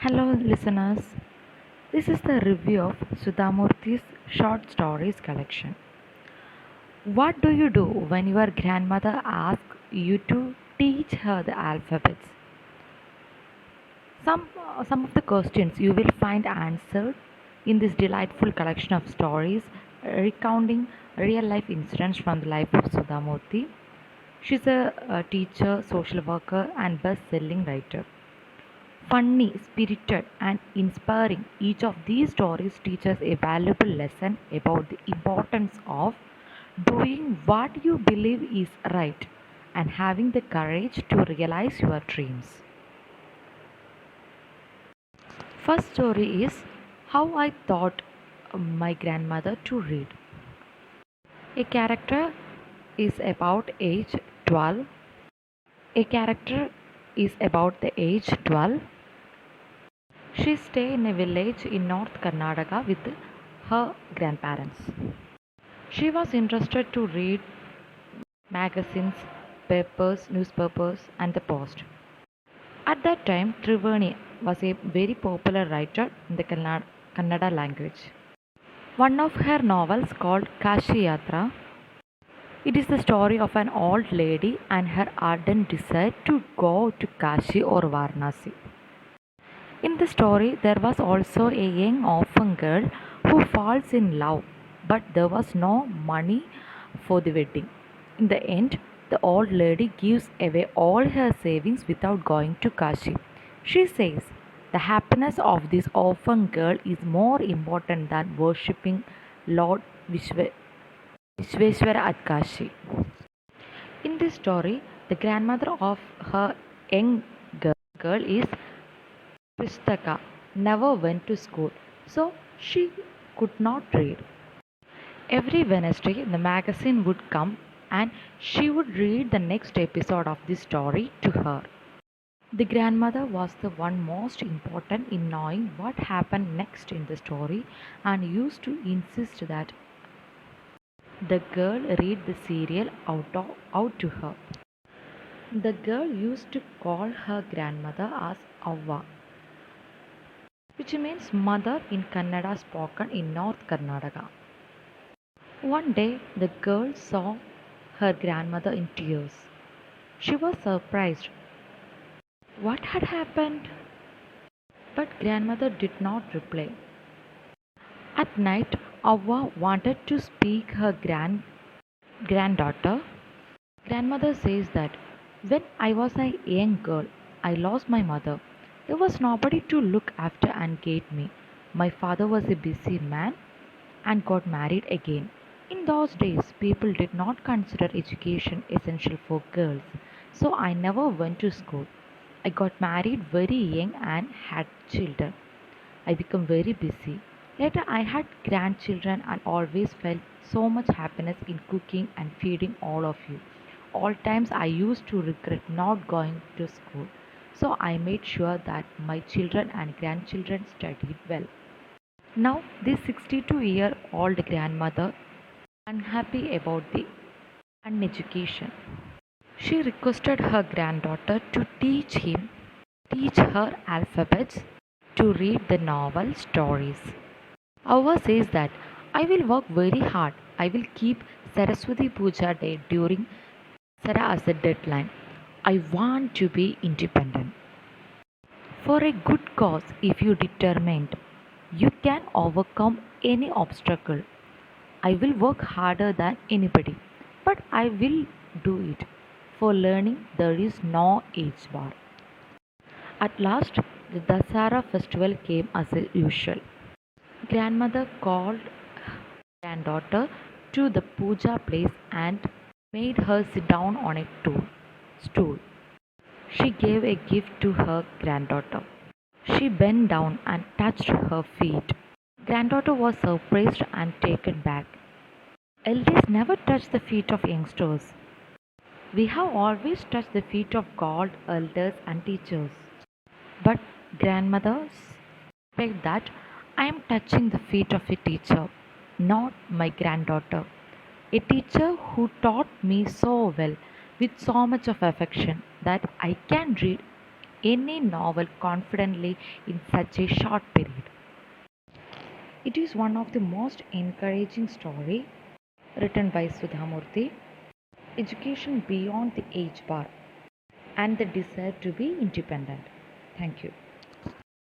Hello, listeners. This is the review of Sudha Murthi's short stories collection. What do you do when your grandmother asks you to teach her the alphabets? Some of the questions you will find answered in this delightful collection of stories recounting real life incidents from the life of Sudha Murthy. She's a teacher, social worker, and best selling writer. Funny, spirited, and inspiring, each of these stories teaches a valuable lesson about the importance of doing what you believe is right and having the courage to realize your dreams. First story is how I taught my grandmother to read. A character is about age 12. A character is about the age 12. She stayed in a village in North Karnataka with her grandparents. She was interested to read magazines, papers, newspapers, and the post. At that time, Triveni was a very popular writer in the Kannada language. One of her novels called Kashi Yatra. It is the story of an old lady and her ardent desire to go to Kashi or Varanasi. In the story, there was also a young orphan girl who falls in love, but there was no money for the wedding. In the end, the old lady gives away all her savings without going to Kashi. She says, the happiness of this orphan girl is more important than worshipping Lord Vishweshwara at Kashi. In this story, the grandmother of her young girl is Pristaka never went to school, so she could not read. Every Wednesday, the magazine would come and she would read the next episode of the story to her. The grandmother was the one most important in knowing what happened next in the story and used to insist that the girl read the serial out to her. The girl used to call her grandmother as Avva, which means mother in Kannada spoken in North Karnataka. One day, the girl saw her grandmother in tears. She was surprised. What had happened? But grandmother did not reply. At night, Avva wanted to speak her granddaughter. Grandmother says that when I was a young girl, I lost my mother. There was nobody to look after and guide me. My father was a busy man and got married again. In those days, people did not consider education essential for girls, so I never went to school. I got married very young and had children. I became very busy. Later, I had grandchildren and always felt so much happiness in cooking and feeding all of you. All times I used to regret not going to school, so I made sure that my children and grandchildren studied well. Now, this 62-year-old grandmother unhappy about the uneducation. She requested her granddaughter to teach her alphabets, to read the novel stories. Ava says that I will work very hard. I will keep Saraswati Puja Day during Sara as a deadline. I want to be independent. For a good cause, if you determined, you can overcome any obstacle. I will work harder than anybody, but I will do it. For learning, there is no age bar. At last, the Dasara festival came as usual. Grandmother called granddaughter to the puja place and made her sit down on a stool. She gave a gift to her granddaughter. She bent down and touched her feet. Granddaughter was surprised and taken back. Elders never touch the feet of youngsters. We have always touched the feet of God, elders, and teachers. But grandmothers expect that I am touching the feet of a teacher, not my granddaughter. A teacher who taught me so well with so much of affection that I can read any novel confidently in such a short period. It is one of the most encouraging story written by Sudha Murthi. Education beyond the age bar and the desire to be independent. Thank you.